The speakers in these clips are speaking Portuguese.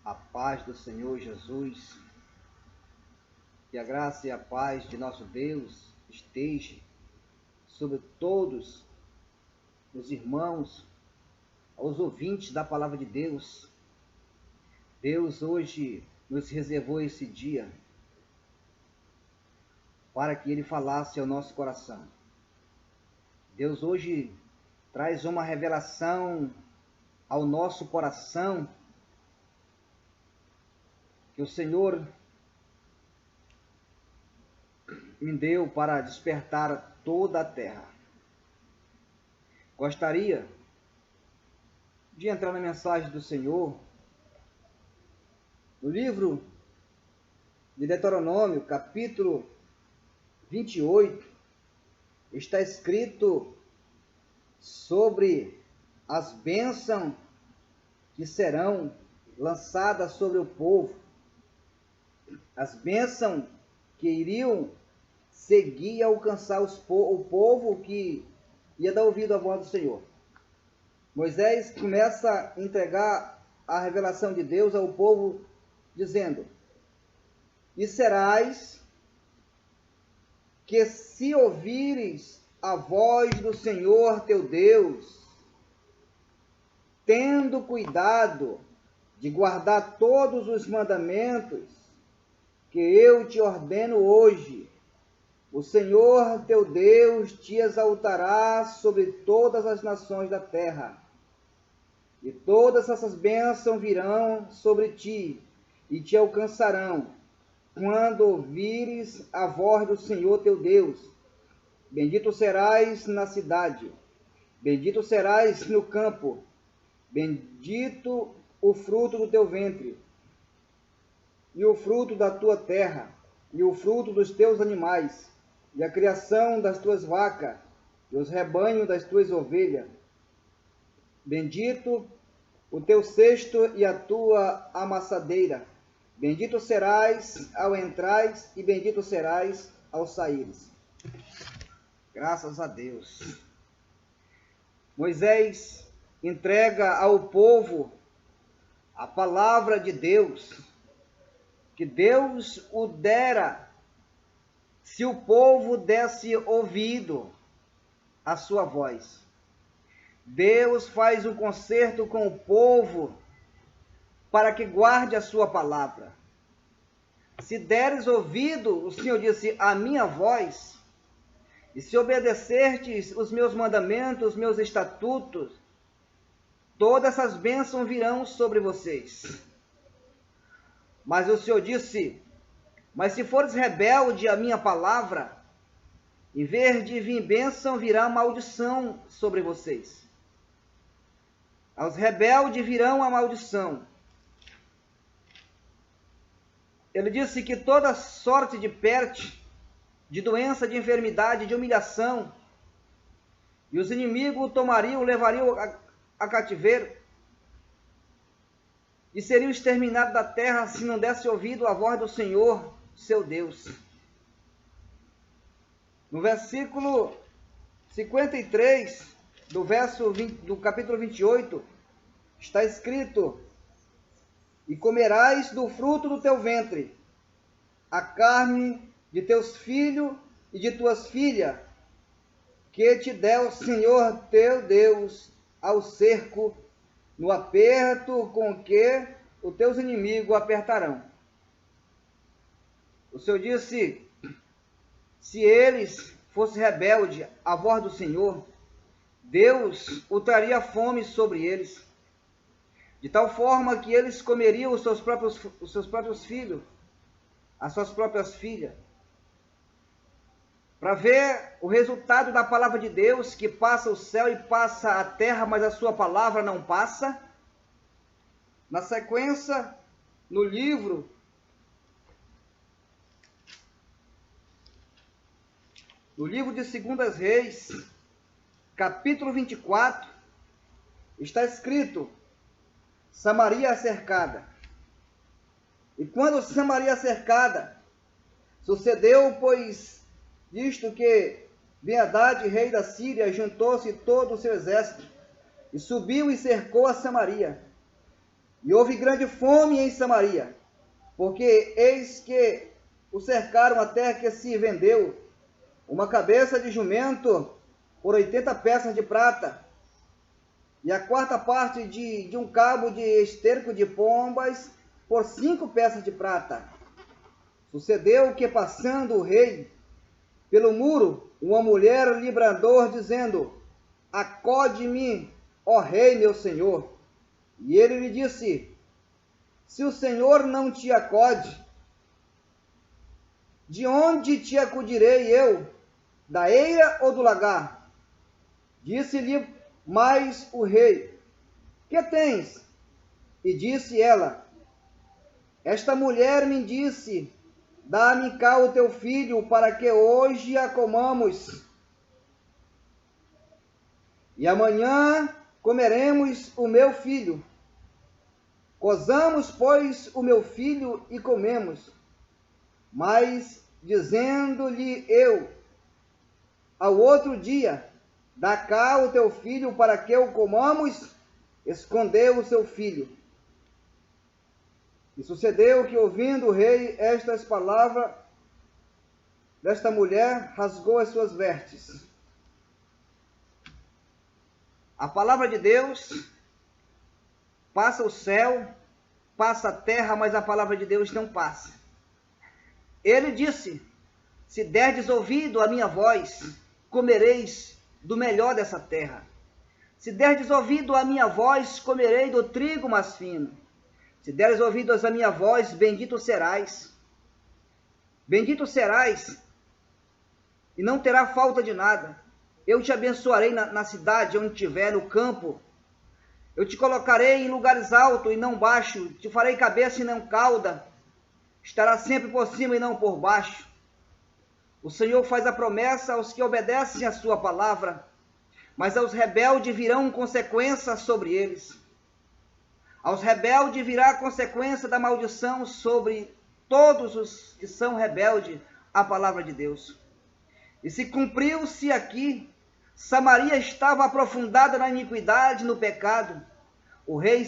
A paz do Senhor Jesus, que a graça e a paz de nosso Deus esteja sobre todos os irmãos, aos ouvintes da palavra de Deus. Deus hoje nos reservou esse dia para que Ele falasse ao nosso coração. Deus hoje traz uma revelação ao nosso coração que o Senhor me deu para despertar toda a terra. Gostaria de entrar na mensagem do Senhor no livro de Deuteronômio, capítulo 28, está escrito sobre as bênçãos que serão lançadas sobre o povo, as bênçãos que iriam seguir e alcançar o povo que ia dar ouvido à voz do Senhor. Moisés começa a entregar a revelação de Deus ao povo, dizendo: E serás que se ouvires a voz do Senhor teu Deus, tendo cuidado de guardar todos os mandamentos que eu te ordeno hoje, o Senhor teu Deus te exaltará sobre todas as nações da terra, e todas essas bênçãos virão sobre ti e te alcançarão, quando ouvires a voz do Senhor teu Deus. Bendito serás na cidade, bendito serás no campo, bendito o fruto do teu ventre, e o fruto da tua terra, e o fruto dos teus animais, e a criação das tuas vacas, e os rebanhos das tuas ovelhas. Bendito o teu cesto e a tua amassadeira. Bendito serás ao entrares, e bendito serás ao saíres. Graças a Deus. Moisés entrega ao povo a palavra de Deus, que Deus o dera se o povo desse ouvido à sua voz. Deus faz um concerto com o povo para que guarde a sua palavra. Se deres ouvido, o Senhor disse, a minha voz, e se obedecertes os meus mandamentos, os meus estatutos, todas essas bênçãos virão sobre vocês. Mas o Senhor disse, mas se fores rebelde à minha palavra, em vez de vir bênção, virá maldição sobre vocês. Aos rebeldes virão a maldição. Ele disse que toda sorte de peste, de doença, de enfermidade, de humilhação, e os inimigos o tomariam, levariam a cativeiro, e seriam exterminados da terra se não desse ouvido à voz do Senhor, seu Deus. No versículo 53 do capítulo 28, está escrito: E comerás do fruto do teu ventre, a carne de teus filhos e de tuas filhas, que te deu o Senhor teu Deus ao cerco, no aperto com que os teus inimigos apertarão. O Senhor disse, se eles fossem rebeldes à voz do Senhor, Deus o traria fome sobre eles, de tal forma que eles comeriam os seus próprios filhos, as suas próprias filhas. Para ver o resultado da palavra de Deus, que passa o céu e passa a terra, mas a sua palavra não passa. Na sequência, no livro de 2 Reis, capítulo 24, está escrito: Samaria cercada. E quando Samaria cercada, sucedeu, pois, isto que Ben-Hadad, rei da Síria, juntou-se todo o seu exército, e subiu e cercou a Samaria. E houve grande fome em Samaria, porque eis que o cercaram até que se vendeu uma cabeça de jumento por 80 peças de prata, e a quarta parte de um cabo de esterco de pombas por 5 peças de prata. Sucedeu que, passando o rei pelo muro, uma mulher lhe bradou, dizendo: acode-me, ó rei meu senhor. E ele lhe disse: se o Senhor não te acode, de onde te acudirei eu? Da eira ou do lagar? Disse-lhe mais o rei: que tens? E disse ela: esta mulher me disse: dá-me cá o teu filho, para que hoje a comamos, e amanhã comeremos o meu filho. Cozamos, pois, o meu filho e comemos. Mas, dizendo-lhe eu, ao outro dia, dá cá o teu filho para que o comamos, escondeu o seu filho. E sucedeu que, ouvindo o rei estas palavras desta mulher, rasgou as suas vestes. A palavra de Deus passa o céu, passa a terra, mas a palavra de Deus não passa. Ele disse: se derdes ouvido à minha voz, comereis do melhor dessa terra. Se derdes ouvido à minha voz, comerei do trigo mais fino. Se deres ouvidos à minha voz, bendito serás. Bendito serás, e não terá falta de nada. Eu te abençoarei na cidade onde estiver, no campo. Eu te colocarei em lugares altos e não baixos. Te farei cabeça e não cauda. Estará sempre por cima e não por baixo. O Senhor faz a promessa aos que obedecem a sua palavra, mas aos rebeldes virão consequências sobre eles. Aos rebeldes virá a consequência da maldição sobre todos os que são rebeldes à palavra de Deus. E se cumpriu-se aqui, Samaria estava aprofundada na iniquidade, no pecado. O rei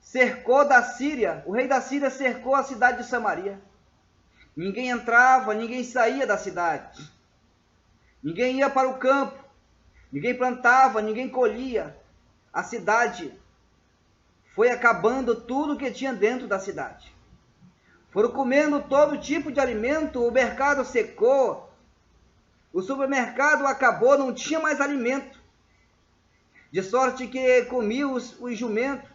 cercou da Síria, o rei da Síria cercou a cidade de Samaria. Ninguém entrava, ninguém saía da cidade. Ninguém ia para o campo, ninguém plantava, ninguém colhia. A cidade foi acabando tudo que tinha dentro da cidade. Foram comendo todo tipo de alimento, o mercado secou, o supermercado acabou, não tinha mais alimento. De sorte que comiam os jumentos,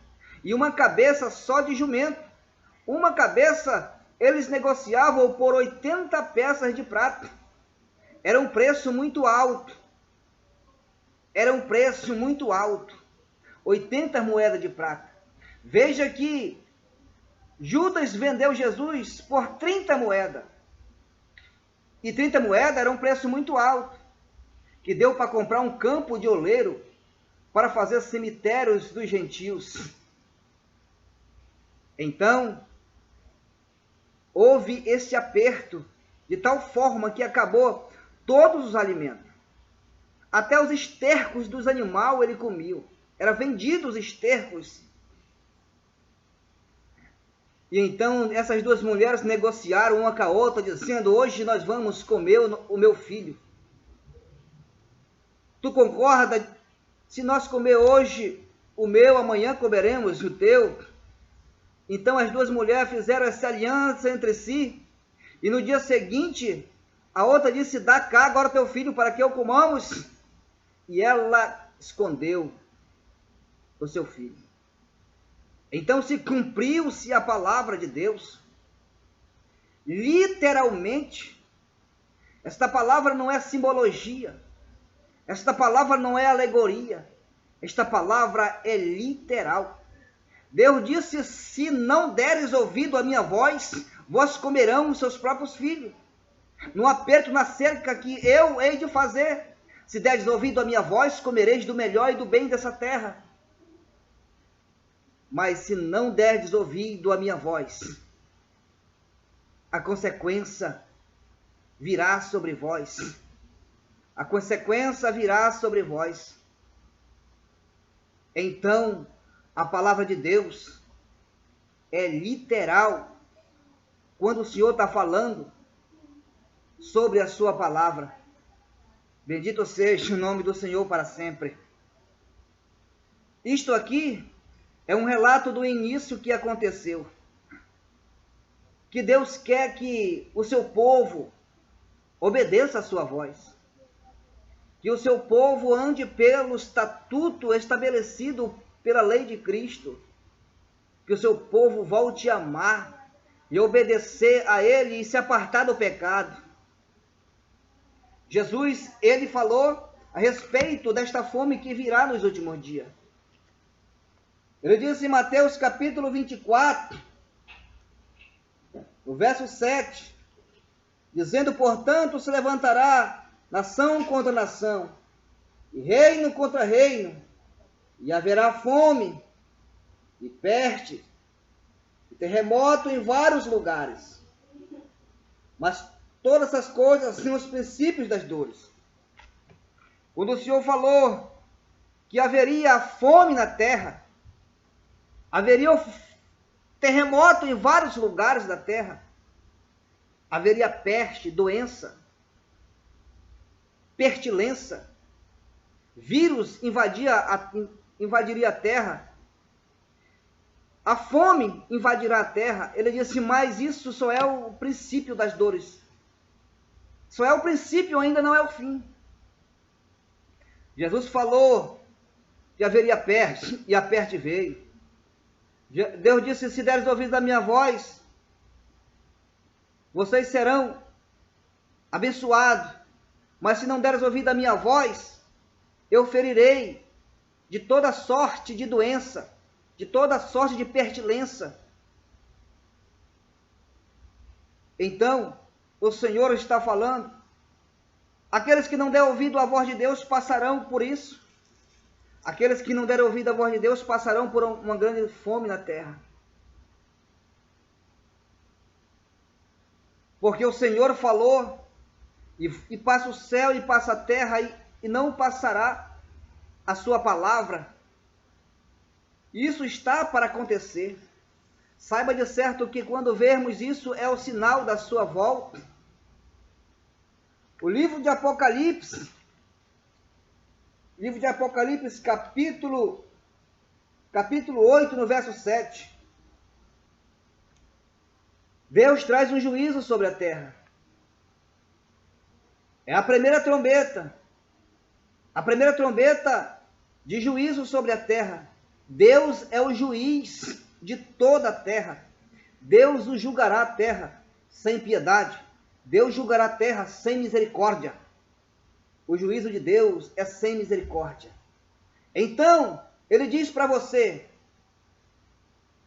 e uma cabeça só de jumento. Uma cabeça eles negociavam por 80 peças de prata. Era um preço muito alto. Era um preço muito alto. 80 moedas de prata. Veja que Judas vendeu Jesus por 30 moedas. E 30 moedas era um preço muito alto, que deu para comprar um campo de oleiro para fazer cemitérios dos gentios. Então, houve esse aperto, de tal forma que acabou todos os alimentos. Até os estercos dos animais ele comia. Era vendido os estercos. E então essas duas mulheres negociaram uma com a outra, dizendo: hoje nós vamos comer o meu filho. Tu concorda? Se nós comer hoje o meu, amanhã comeremos o teu. Então as duas mulheres fizeram essa aliança entre si. E no dia seguinte, a outra disse: dá cá agora teu filho para que eu comamos. E ela escondeu o seu filho. Então se cumpriu-se a palavra de Deus. Literalmente. Esta palavra não é simbologia. Esta palavra não é alegoria. Esta palavra é literal. Deus disse: se não deres ouvido à minha voz, vós comerão os seus próprios filhos. No aperto, na cerca que eu hei de fazer. Se deres ouvido à minha voz, comereis do melhor e do bem dessa terra. Mas se não derdes ouvido à minha voz, a consequência virá sobre vós. A consequência virá sobre vós. Então a palavra de Deus é literal quando o Senhor está falando sobre a sua palavra. Bendito seja o nome do Senhor para sempre. Isto aqui é um relato do início que aconteceu. Que Deus quer que o seu povo obedeça a sua voz. Que o seu povo ande pelo estatuto estabelecido pela lei de Cristo. Que o seu povo volte a amar e obedecer a Ele e se apartar do pecado. Jesus, ele falou a respeito desta fome que virá nos últimos dias. Ele disse em Mateus capítulo 24, no verso 7, dizendo, portanto, se levantará nação contra nação, e reino contra reino, e haverá fome, e peste, e terremoto em vários lugares. Mas todas essas coisas são os princípios das dores. Quando o Senhor falou que haveria fome na terra, haveria terremoto em vários lugares da terra, haveria peste, doença, pestilência, vírus invadiria a terra, a fome invadirá a terra. Ele disse, mas isso só é o princípio das dores. Só é o princípio, ainda não é o fim. Jesus falou que haveria peste, e a peste veio. Deus disse, se deres ouvido a minha voz, vocês serão abençoados. Mas se não deres ouvido a minha voz, eu ferirei de toda sorte de doença, de toda sorte de pestilência. Então, o Senhor está falando, aqueles que não deram ouvido à voz de Deus passarão por isso. Aqueles que não deram ouvido à voz de Deus passarão por uma grande fome na terra. Porque o Senhor falou, e passa o céu e passa a terra, e não passará a sua palavra. Isso está para acontecer. Saiba de certo que quando vermos isso é o sinal da sua volta. O livro de Apocalipse, capítulo 8, no verso 7. Deus traz um juízo sobre a terra. É a primeira trombeta. A primeira trombeta de juízo sobre a terra. Deus é o juiz de toda a terra. Deus o julgará a terra sem piedade. Deus julgará a terra sem misericórdia. O juízo de Deus é sem misericórdia. Então, ele diz para você,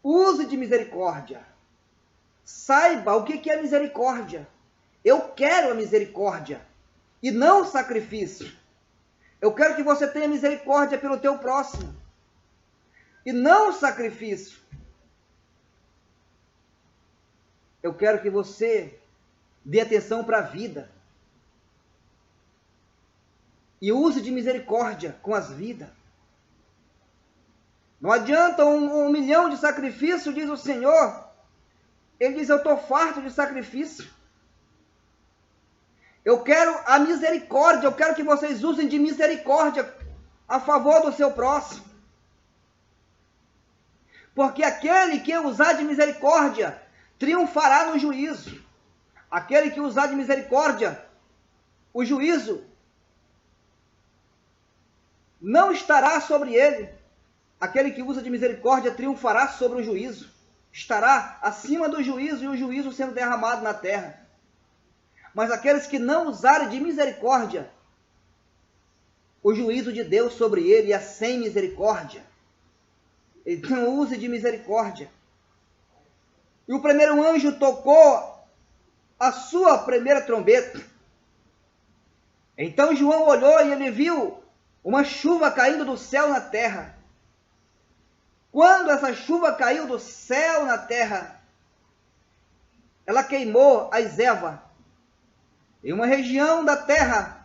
use de misericórdia. Saiba o que é misericórdia. Eu quero a misericórdia e não sacrifício. Eu quero que você tenha misericórdia pelo teu próximo e não sacrifício. Eu quero que você dê atenção para a vida e use de misericórdia com as vidas. Não adianta um milhão de sacrifícios, diz o Senhor. Ele diz, eu estou farto de sacrifício. Eu quero a misericórdia, eu quero que vocês usem de misericórdia a favor do seu próximo. Porque aquele que usar de misericórdia triunfará no juízo. Aquele que usar de misericórdia, o juízo não estará sobre ele. Aquele que usa de misericórdia triunfará sobre o juízo. Estará acima do juízo e o juízo sendo derramado na terra. Mas aqueles que não usarem de misericórdia, o juízo de Deus sobre ele é sem misericórdia. Então use de misericórdia. E o primeiro anjo tocou a sua primeira trombeta. Então João olhou e ele viu uma chuva caindo do céu na terra. Quando essa chuva caiu do céu na terra, ela queimou as ervas. Em uma região da terra,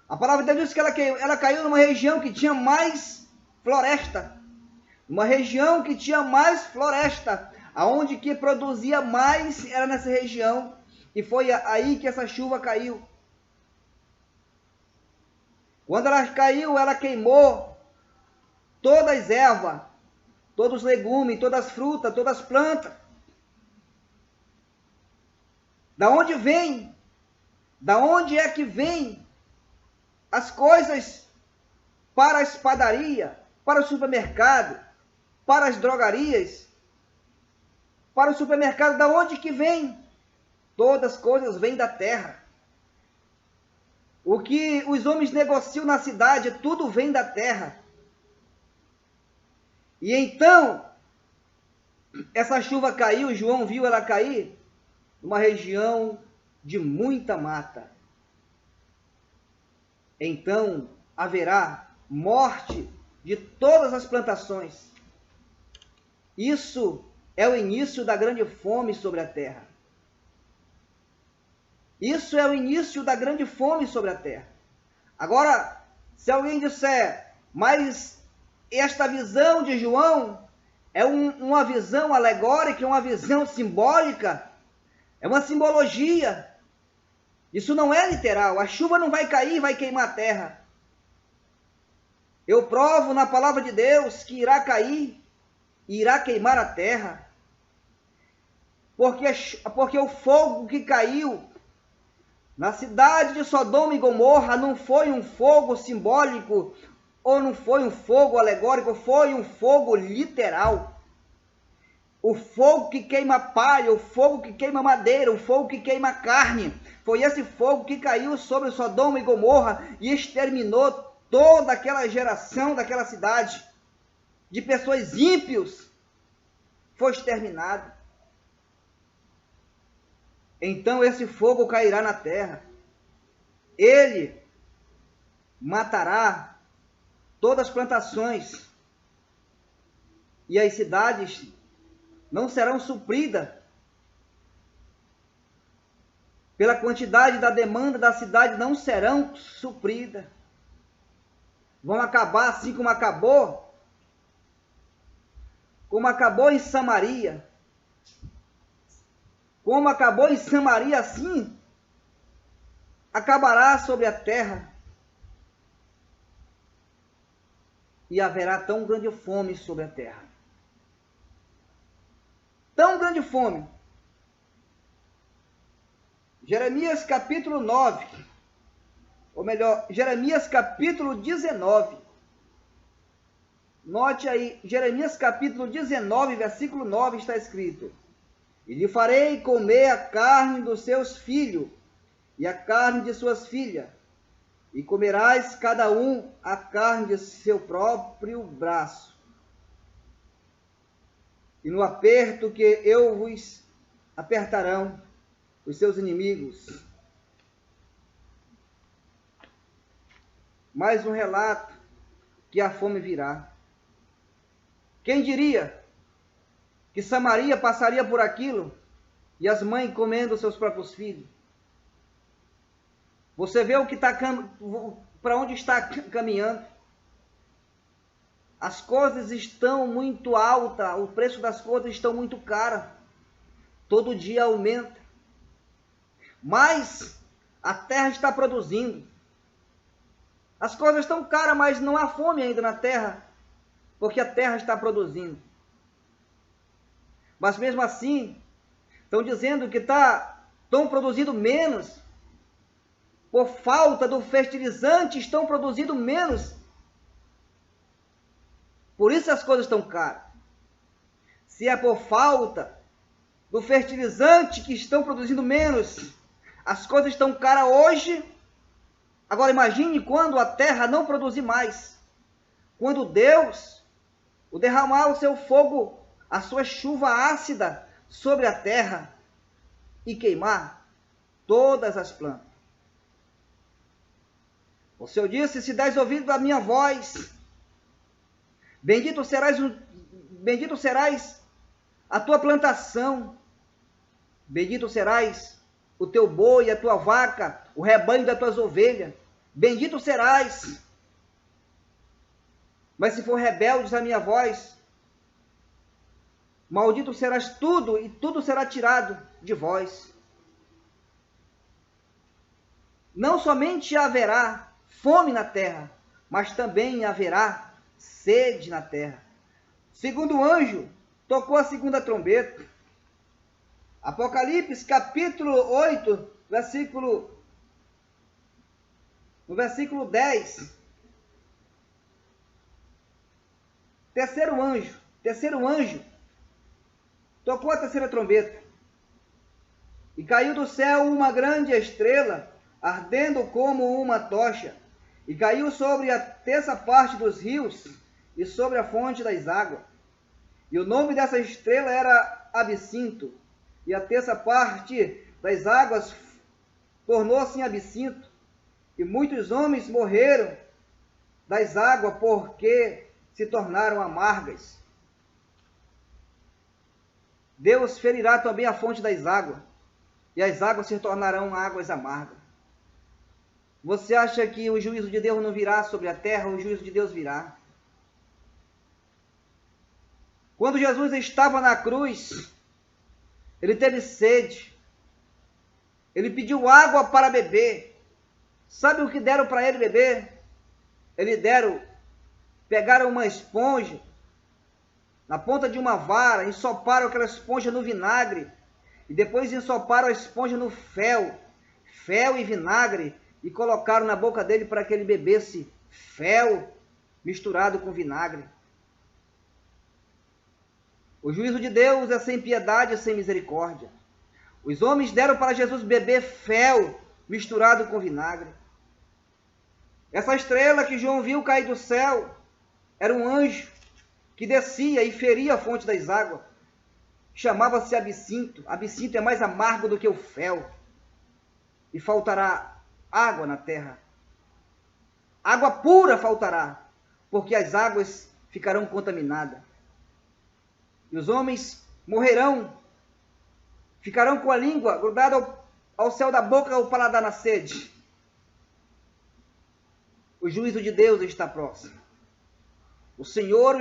a palavra de Deus diz que ela caiu numa região que tinha mais floresta. Uma região que tinha mais floresta, aonde que produzia mais era nessa região. E foi aí que essa chuva caiu. Quando ela caiu, ela queimou todas as ervas, todos os legumes, todas as frutas, todas as plantas. Da onde vem? Da onde é que vem as coisas para a espadaria, para o supermercado, para as drogarias, para o supermercado? Da onde que vem? Todas as coisas vêm da terra. O que os homens negociam na cidade, tudo vem da terra. E então, essa chuva caiu, João viu ela cair numa região de muita mata. Então haverá morte de todas as plantações. Isso é o início da grande fome sobre a terra. Isso é o início da grande fome sobre a terra. Agora, se alguém disser, mas esta visão de João é uma visão alegórica, uma visão simbólica, é uma simbologia. Isso não é literal. A chuva não vai cair, vai queimar a terra. Eu provo na palavra de Deus que irá cair, irá queimar a terra. Porque o fogo que caiu na cidade de Sodoma e Gomorra não foi um fogo simbólico, ou não foi um fogo alegórico, foi um fogo literal. O fogo que queima palha, o fogo que queima madeira, o fogo que queima carne, foi esse fogo que caiu sobre Sodoma e Gomorra e exterminou toda aquela geração daquela cidade, de pessoas ímpios, foi exterminado. Então esse fogo cairá na terra. Ele matará todas as plantações. E as cidades não serão supridas pela quantidade da demanda da cidade, não serão supridas. Vão acabar assim como acabou em Samaria. Como acabou em Samaria, assim acabará sobre a terra. E haverá tão grande fome sobre a terra. Tão grande fome. Jeremias capítulo 9, ou melhor, Jeremias capítulo 19. Note aí, Jeremias capítulo 19, versículo 9 está escrito: E lhe farei comer a carne dos seus filhos e a carne de suas filhas, e comerás cada um a carne de seu próprio braço. E no aperto que eu vos apertarão os seus inimigos. Mais um relato que a fome virá. Quem diria que Samaria passaria por aquilo e as mães comendo seus próprios filhos? Você vê o que está para onde está caminhando. As coisas estão muito altas, o preço das coisas estão muito caras. Todo dia aumenta. Mas a terra está produzindo. As coisas estão caras, mas não há fome ainda na terra, porque a terra está produzindo. Mas mesmo assim, estão dizendo que estão produzindo menos. Por falta do fertilizante, estão produzindo menos. Por isso as coisas estão caras. Se é por falta do fertilizante que estão produzindo menos, as coisas estão caras hoje. Agora imagine quando a terra não produzir mais. Quando Deus derramar o seu fogo, a sua chuva ácida sobre a terra e queimar todas as plantas. O Senhor disse: se dás ouvido à minha voz, bendito serás a tua plantação, bendito serás o teu boi, a tua vaca, o rebanho das tuas ovelhas, bendito serás. Mas se for rebeldes à minha voz, Maldito serás tudo, e tudo será tirado de vós. Não somente haverá fome na terra, mas também haverá sede na terra. Segundo anjo, tocou a segunda trombeta. Apocalipse, capítulo 8, no versículo 10. Terceiro anjo, tocou a terceira trombeta. E caiu do céu uma grande estrela, ardendo como uma tocha, e caiu sobre a terça parte dos rios e sobre a fonte das águas. E o nome dessa estrela era Absinto, e a terça parte das águas tornou-se em absinto, e muitos homens morreram das águas porque se tornaram amargas. Deus ferirá também a fonte das águas, e as águas se tornarão águas amargas. Você acha que o juízo de Deus não virá sobre a terra? O juízo de Deus virá. Quando Jesus estava na cruz, ele teve sede. Ele pediu água para beber. Sabe o que deram para ele beber? Pegaram uma esponja, na ponta de uma vara, ensoparam aquela esponja no vinagre, e depois ensoparam a esponja no fel e vinagre, e colocaram na boca dele para que ele bebesse fel misturado com vinagre. O juízo de Deus é sem piedade e sem misericórdia. Os homens deram para Jesus beber fel misturado com vinagre. Essa estrela que João viu cair do céu era um anjo que descia e feria a fonte das águas. Chamava-se Absinto. Absinto é mais amargo do que o fel. E faltará água na terra. Água pura faltará, porque as águas ficarão contaminadas. E os homens morrerão, ficarão com a língua grudada ao céu da boca, ao paladar na sede. O juízo de Deus está próximo. O Senhor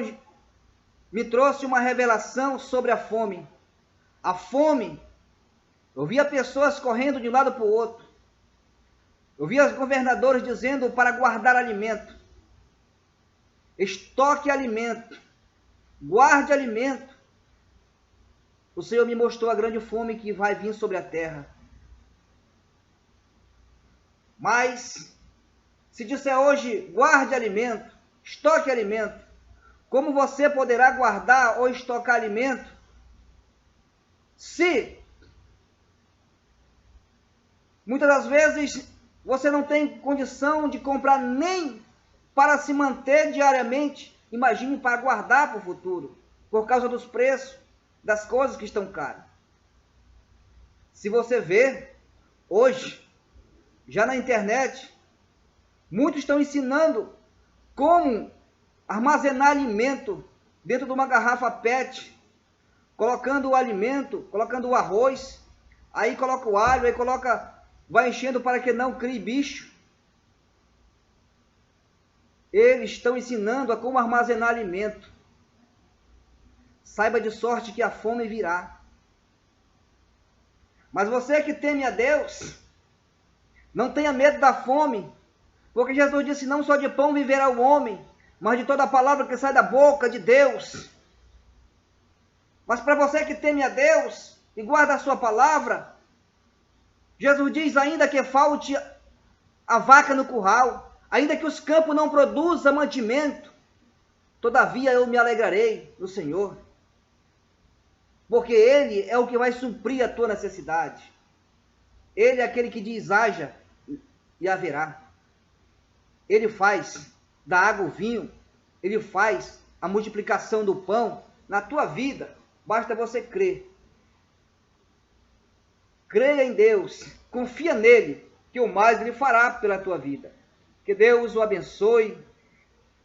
me trouxe uma revelação sobre a fome. A fome, eu via pessoas correndo de um lado para o outro. Eu via os governadores dizendo para guardar alimento. Estoque alimento. Guarde alimento. O Senhor me mostrou a grande fome que vai vir sobre a terra. Mas, se disser hoje, guarde alimento, estoque alimento, como você poderá guardar ou estocar alimento se muitas das vezes você não tem condição de comprar nem para se manter diariamente, imagine para guardar para o futuro, por causa dos preços das coisas que estão caras. Se você vê, hoje, já na internet, muitos estão ensinando como armazenar alimento dentro de uma garrafa PET, colocando o alimento, colocando o arroz, aí coloca o alho, aí vai enchendo para que não crie bicho. Eles estão ensinando a como armazenar alimento. Saiba de sorte que a fome virá. Mas você que teme a Deus, não tenha medo da fome, porque Jesus disse, não só de pão viverá o homem, mas de toda a palavra que sai da boca de Deus. Mas para você que teme a Deus e guarda a sua palavra, Jesus diz, ainda que falte a vaca no curral, ainda que os campos não produzam mantimento, todavia eu me alegrarei no Senhor, porque Ele é o que vai suprir a tua necessidade. Ele é aquele que diz, haja e haverá. Ele faz da água o vinho, Ele faz a multiplicação do pão na tua vida, basta você crer. Creia em Deus, confia nele, que o mais Ele fará pela tua vida. Que Deus o abençoe,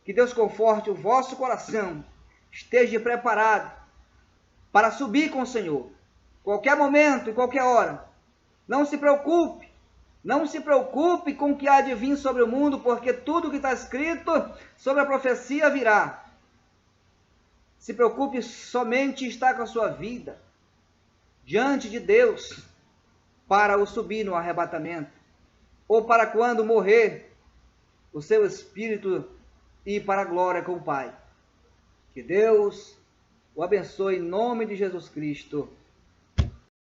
que Deus conforte o vosso coração, esteja preparado para subir com o Senhor, qualquer momento, em qualquer hora. Não se preocupe com o que há de vir sobre o mundo, porque tudo que está escrito sobre a profecia virá. Se preocupe somente em estar com a sua vida diante de Deus para o subir no arrebatamento, ou para quando morrer, o seu espírito ir para a glória com o Pai. Que Deus o abençoe em nome de Jesus Cristo.